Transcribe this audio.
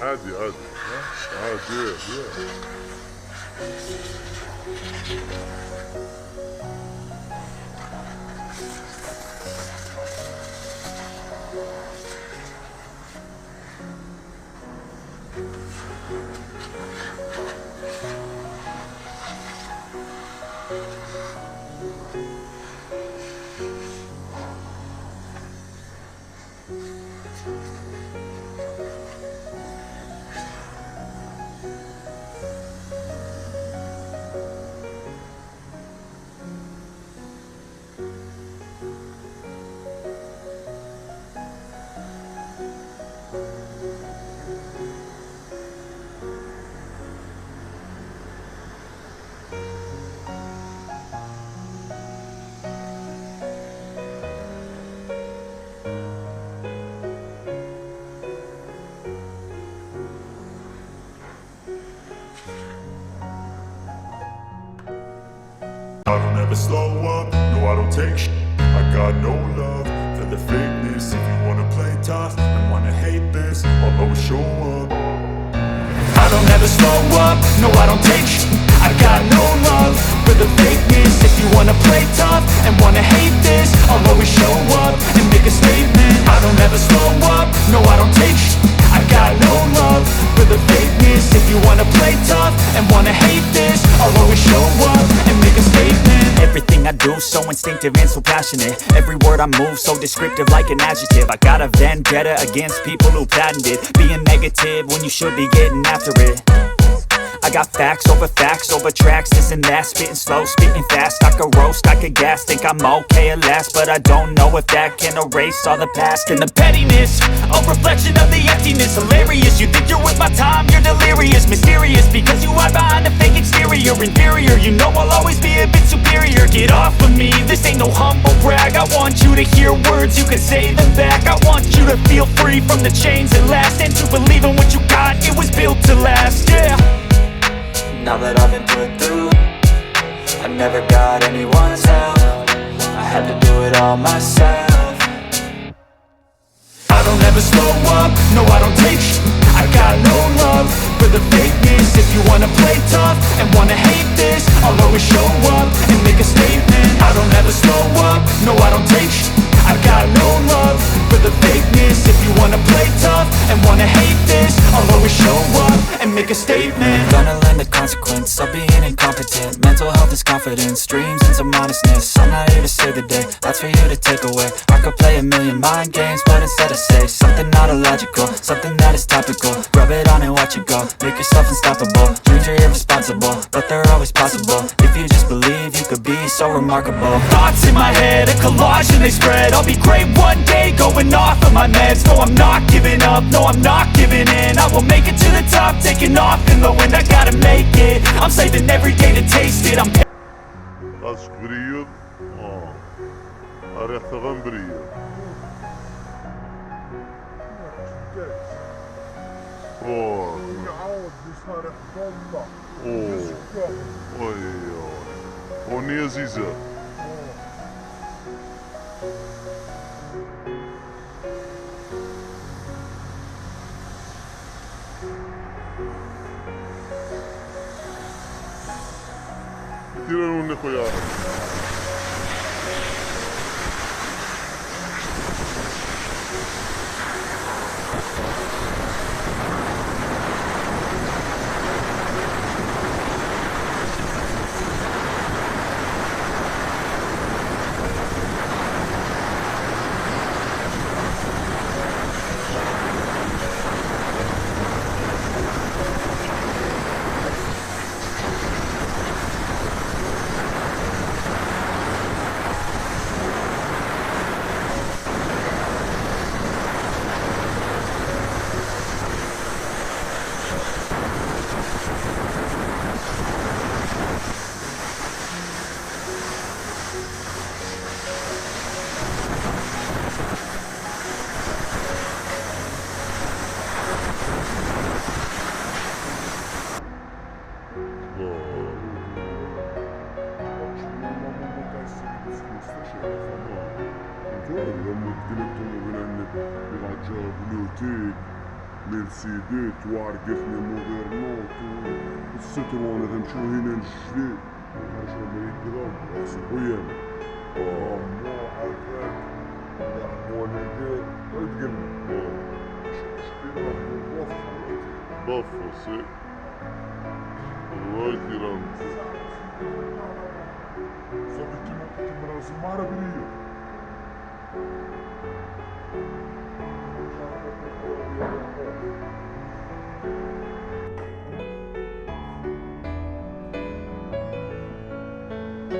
عادي عادي عادي I don't ever slow up, no I don't take sh**. I got no love for the fakeness. If you wanna play tough and wanna hate this, I'll always show up. I don't ever slow up, no I don't take sh**. I got no love for the fakeness. If you wanna play tough and wanna hate this, I'll always show up and make a statement. I don't ever slow up, no I don't take sh**. I got no love for the fakeness. If you wanna play tough and wanna hate this, I'll always show up and make a statement. Everything I do so instinctive and so passionate. Every word I move so descriptive like an adjective. I got a vendetta against people who patented being negative when you should be getting after it. I got facts over tracks, this and that. Spitting slow, spitting fast. I could roast, I could gas. Think I'm okay at last, but I don't know if that can erase all the past. And the pettiness, a reflection of the emptiness. Hilarious, you think you're worth my time, you're delirious. Mysterious, because you hide behind a fake exterior. Inferior, you know I'll always be a bit superior. Get off of me, this ain't no humble brag. I want you to hear words, you can say them back. I want you to feel free from the chains that last, and to believe in what you got, it was built to last, yeah. Now that I've been put through, I never got anyone's help. all myself. I don't ever slow up, no I don't take sh*t. I got no love for the fakeness. If you wanna play tough and wanna hate this, I'll always show up and make a statement. I don't ever slow up, no I don't take sh*t. I got no love for the fakeness. If you wanna play tough and wanna hate this, I'll always show up and make a statement. Gonna learn the consequence of being incompetent. Mental health is confidence, dreams and some honestness. I'm not here to save the day, that's for you to take away. I could play a million mind games, but instead I say something not illogical, something that is topical. Rub it on and watch it go, make yourself unstoppable. Dreams are irresponsible, but they're always possible. If you just believe, you could be so remarkable. Thoughts in my head, a collage and they spread. I'll be great one day, going off of my meds. No, I'm not giving up, no, I'm not giving in. I will make it to the top, taking off in the wind. I gotta make it, I'm saving every day to taste it. I'm قاسك بريض أريح ثغن بريض يعود بصار ضلة أغنية زيزة كتير أنا خويا مرسيدس وعرقتني مودرنوت والستروين هذا نمشيو هنا للجديد عشان ما يقدروا يحسبوا مو عارفك يحموا الهداء ويتقلنا شتينا بافو سي روايتي رمز صافي كيما راسي ما عربية